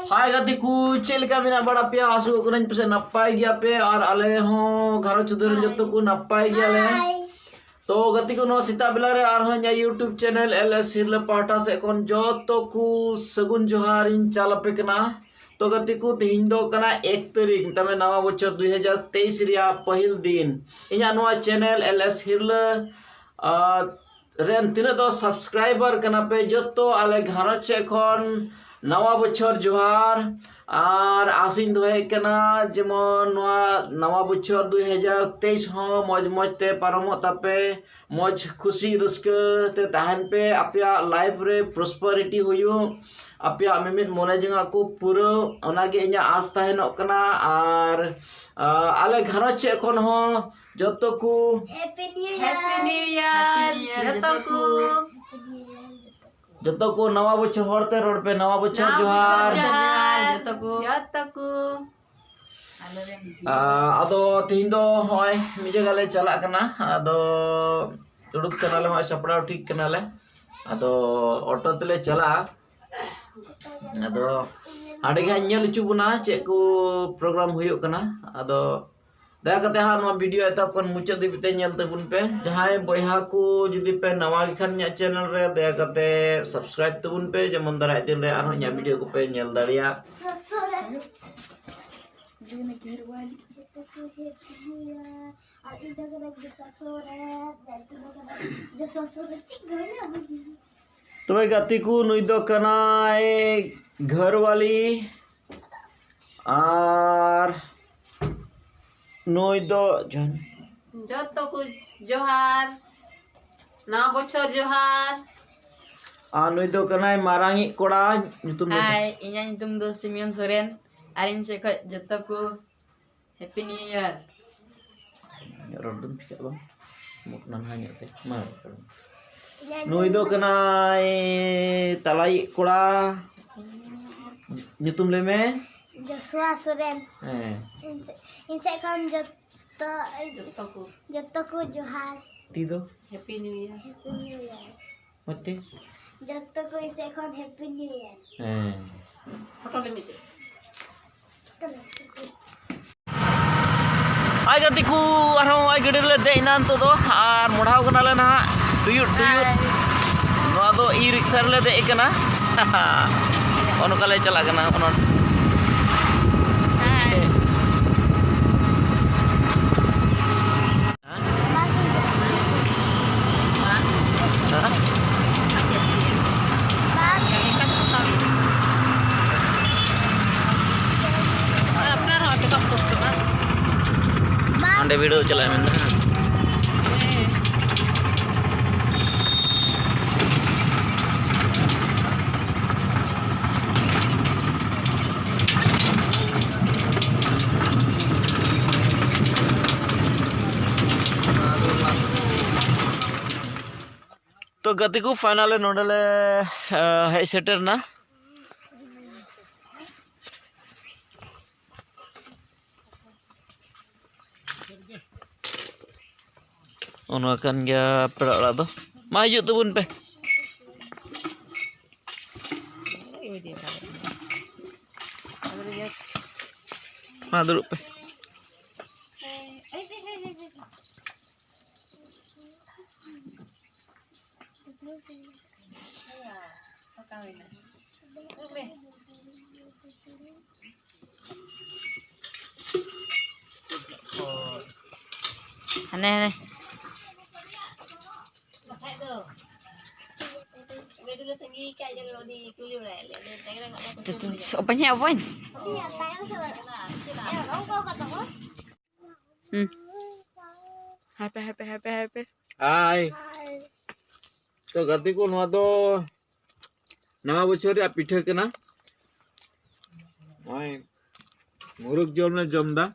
Hai gatiku, cil kami nak bada pia asu ko nang pese napai gya pe ar ale ho gharo chudur jotto ko napai gya le. तो गति को no Sita बिलारे आरहन या YouTube channel LS हिरले पाटा से कोन जतो को सगुन जोहारिन चालपे कना तो गति को तीन दो कना 1 तारीख तमे नवा बछर 2023 रिया पहिल दिन इया नवा चैनल एलएस हिरले रेन तिने दो सब्सक्राइबर कना पे जतो आले घरच से कोन नवा बछर जोहार और आसिन दोहे कना जेमन नवा बछर 2023 हो मौज मौज ते पारमो तापे मौज खुशी रस्के ते तहन पे आपया लाइफ रे प्रॉस्पेरिटी हुयु आपया मिमित मोने जंगा को पूरा ओनागे इnya आस तहनो कना और आले घरच एखन हो जतो को हैप्पी न्यू ईयर जतो को नवा बछर होरते रोड पे नवा बछर जोहार जतो को आदो तीन दो होय मिजे गाले चला कना आदो तुडुक कनाले मा सपड़ा ठीक कनाले आदो ऑटो तले चला आदो आडे गे नेल चुबुना चे को प्रोग्राम हुयो कना आदो दया कते हा नो वीडियो एतप कन मुचे दिबते नेल तबुन पे जहाय बयहा को जुदी पे नवा खान nya चैनल रे दया कते सब्सक्राइब तबुन पे जेमन दाराय दिन रे आरो nya वीडियो को पे नेल दारिया तो गति को नुई दो कनाय घर वाली और नुई दो जतो कुछ जोहार ना बछर जोहार आ नुई दो कनाय मारांगी कोड़ा nyutum हाय इnya nyutum दो सिमियन सोरेन आरिन से ख जतो को happy new year rodon pika bang muknan hanya teh mar नुई दो कनाय तलाई कोड़ा nyutum le me Joshua Soren इनसे कौन जतो को जोहार ती दो हैप्पी न्यू ईयर मते जतो को इनसे कौन हैप्पी न्यू ईयर फोटो ले मिते आई गति को आरो आई गडे ले दे नान तो दो आर मोढ़ाव कना ले ना टुयुट नोआ दो ई रिक्शा ले दे कना ओनका ले चला कना ओन वीडियो चला मैंने तो गति को फाइनल नोडले है सेटर ना ono akan ya perak lah tuh maju tuh bun pe ma dulu pe aneh Opanya apa? Happy. Hai. तो गति को नवा दो नवा बछर या पिठे कना ओय मुरुक जोम ने जमदा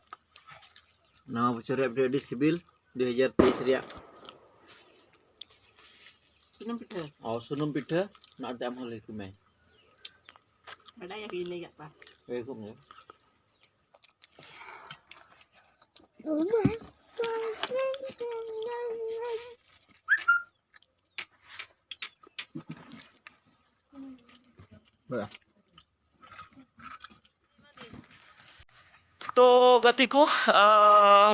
नवा बछर या रेडी सिविल 2023 रिया सुनम पिठे ना दाम हले को मैं Ada yang pilih gak pak? Welcome ya. Boleh. तो गति को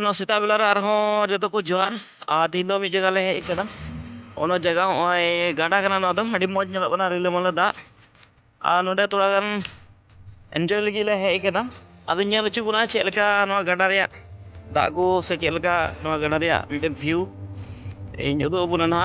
नो सेता बेला रे आरहों जतो को जोहार दिन दो मी जगह ले हेज कना ono jaga oi gada kana no do adi moj nyelok kana rile mala da node thoda gan enjoy lagi le hej kana ado nyel chu buna chet leka no gada reya da ko se chet leka no gada reya miten view iñ udu buna na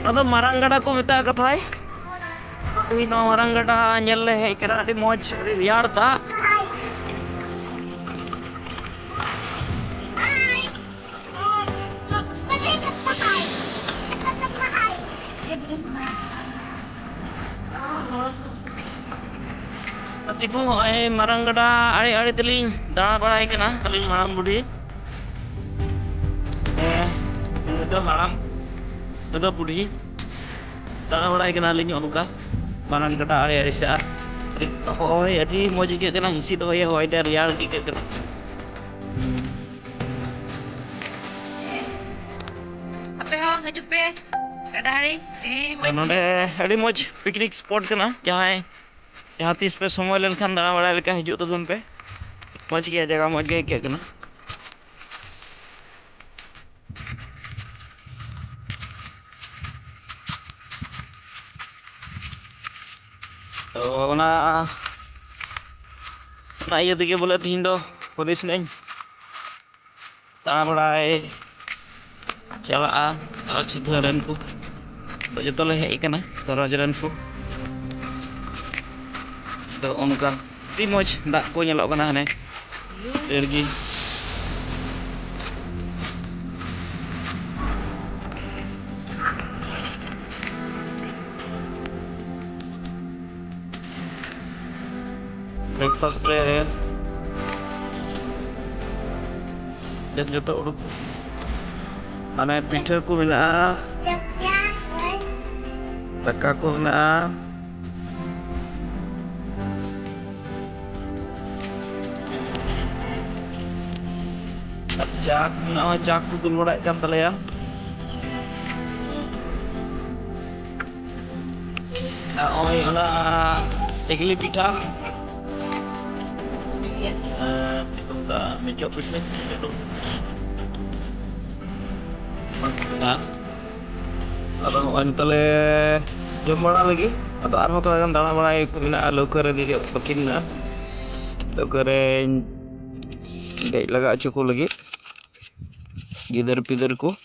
ado marang gada ko meta kathai oi no marang gada nyel le hej kana adi moj adi riyar da Tipu marang gada ari teling dana barai kana teling marang budi itu marang itu budi dana barai kana liñ onuka marang gada ari sa oi adi moj ge kana isi do ye hoi der yar ge kana Apa ho haju pe? Gada hari. नोडे अड़ी मज picnic spot कना जहाँ तीस पे समय लेनखान दाना बड़ा लेका हिजू तबन पे मज गया जगह मज गया क्या कना तो ना ये दिखे बोले तीन दो पुलिस नहीं दाना बड़ा चला अच्छी धरन को तो जो ले हेज कना तो रजरन को तो उनका ती मज दा को nyelok kana hane dergi breakfast re dan joto urut ane pitha ko mena daka ko mena jak ko dul bada kan taleya oi ona egli pitha kita meja bisnis itu nah atau on tale jom bada lagi atau arho to kan dana bada ko mena lokare di pakin na lokare dek laga cukup lagi gider-pider ko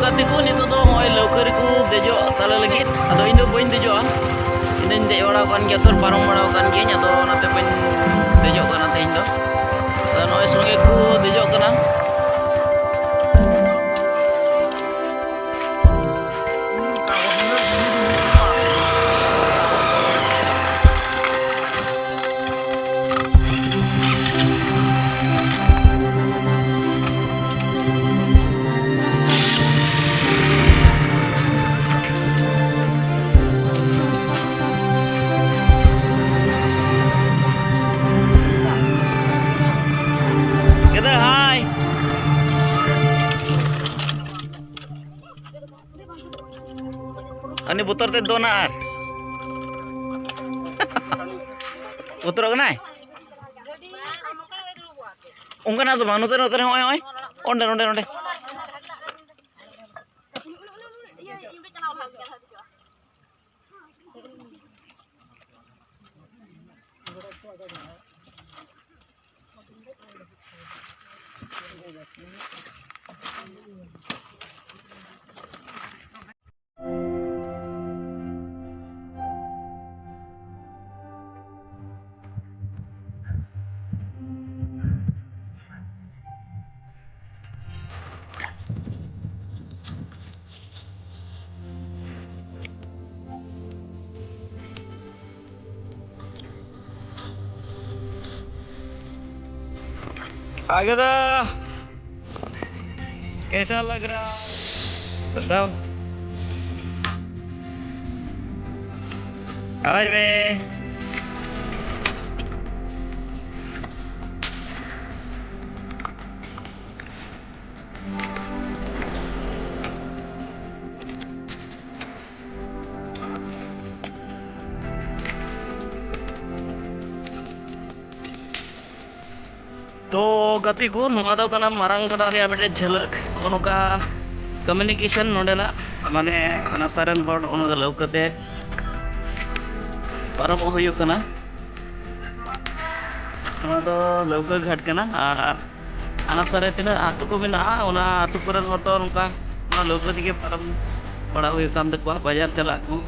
gatiku nito do hoy leuker ku dejo tala lagi ado indo bain dejo indo de ora kan ge tor parom bada kan ge nya do nate bain dejo kana te indo dan hoy songe ku dejo kana अनि बोतर ते दोना are बोतर का नाय उनका ना तो मानो तो नोते होय होय ओंडे ओंडे ओंडे आगे दा कैसा लग रहा बताओ आज में तो गति को नोदा कना मारंग कना रे बेटे झलक ओनका कम्युनिकेशन नोडेला माने अना सारन हर ओनका लौकते परम होयो कना नोदा दो लौका घाट कना अना सारे तिना आतु को मेना ओना आतु करन हर तो ओनका ओना लौका दिके परम पड़ा होयो काम देखवा बाजार चला को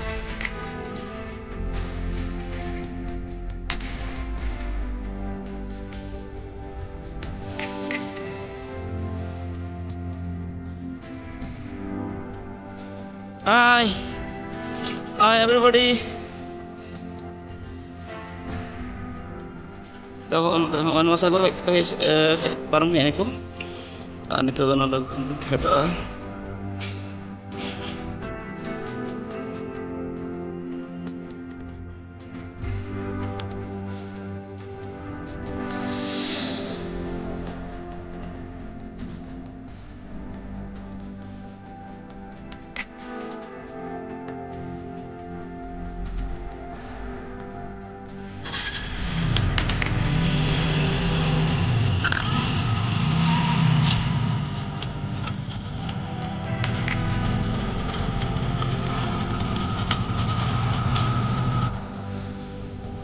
Hi, hi everybody. So, on masa ko parang yan ko. Nito na lang kata.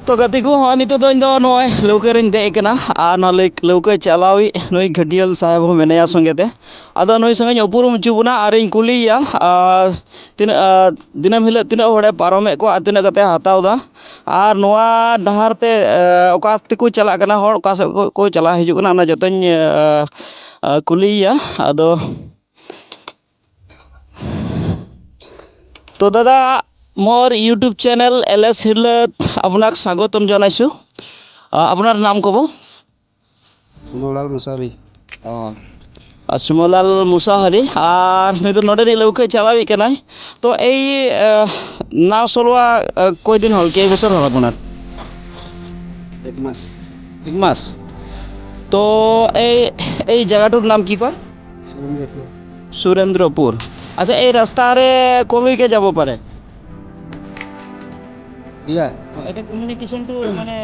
तो गति को हाँ नितो दो इंदो नोय लौका रिन दे एकना आ ना लौका चलावी नोय घडियल साहब हो मेने या संगे ते आदो नोय संगे उपुरुम चुबुना आरिन कुलिया तीन दिनम हिल तीन होड़े पारमे को तीन कते हताव दा आर नोआ डहार ते ओका तेको चला कना होड़ ओका से को चला हिजु कना ना जतन कुलिया आदो तो दादा मोर यूट्यूब चैनल एलएस हिरलत आपनाक स्वागतम जानाइछु आपनार नाम कब सुमलाल मुसाहारी सुमलाल मुसाहारी और नहीं तो नोडे लौके चलावी केनाय तो এই नाव चलवा कय दिन हल कई बছर हल आपनार एक मास तो এই জায়গাটার নাম কি কয় সুরেন্দ্রপুর আচ্ছা এই রাস্তারে কমিকে যাব পারে ইয়া এটা কমিউনিকেশন টু মানে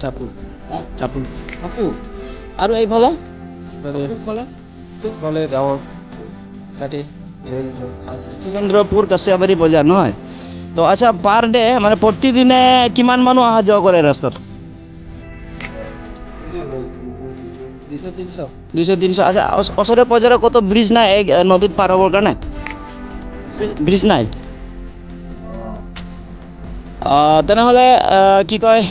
চাপু চাপু আপু আর এই ভালো বলে গাঁৱৰ কাটি সুরেন্দ্রপুর কাছিয়াবাড়ি বজাৰ নহয় তো আচ্ছা পার ডে মানে প্রতিদিনে কিমান মানুহ অহা যোৱা কৰে ৰাস্তাত 200-300 আচ্ছা ওচৰে পজৰে কত ব্রিজ নাই এই নদীত পাৰ হ'বৰ কাৰণে ব্রিজ নাই তেনেহ'লে কি কয়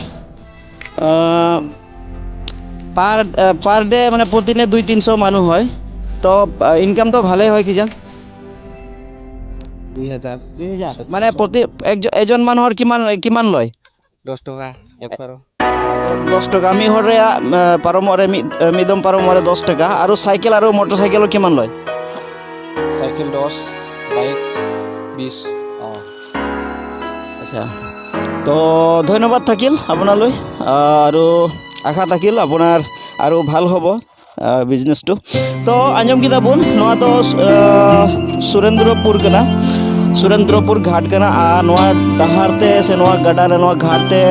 পার ডে মানে প্ৰতিদিনে 200-300 মানুহ হয় তো ইনকামটো ভালেই হয় কিজান 2000 মানে প্ৰতি এজন মানুহৰ কিমান লয় 10 টকা একবাৰো 10 টাকা আমি হরে পারমরে মিদম পারমরে 10 টাকা আর সাইকেল আর মোটরসাইকেল কিমান লয় সাইকেল 10 বাইক 20 আচ্ছা তো ধন্যবাদ থাকিল আপোনালৈ আৰু আশা থাকিল আপোনাৰ আৰু ভাল হ'ব बिजनेस टू तो आंजम किदा बन नोआ दो सुरेंद्रपुर कना सुरेंद्रपुर घाट कना आ नोआ डहार ते से नोआ गडा रे नोआ घाट ते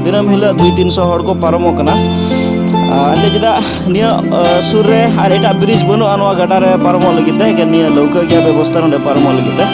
दिनम हिला 200-300 हड़ को पारमो कना अंदे जदा निया सुर रे आर एटा ब्रिज बनु नोआ गडा रे पारमो लगिते के निया लौका गया व्यवस्था नोडे पारमो लगिते